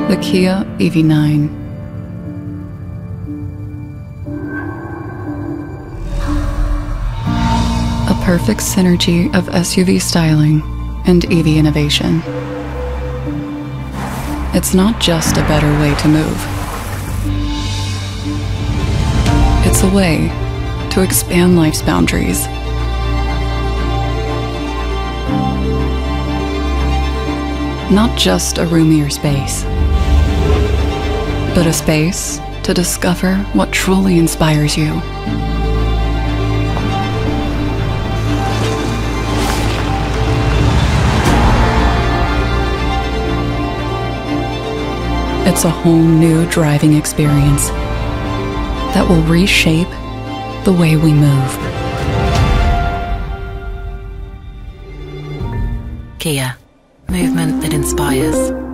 The Kia EV9. A perfect synergy of SUV styling and EV innovation. It's not just a better way to move. It's a way to expand life's boundaries. Not just a roomier space, but a space to discover what truly inspires you. It's a whole new driving experience that will reshape the way we move. Kia, movement that inspires.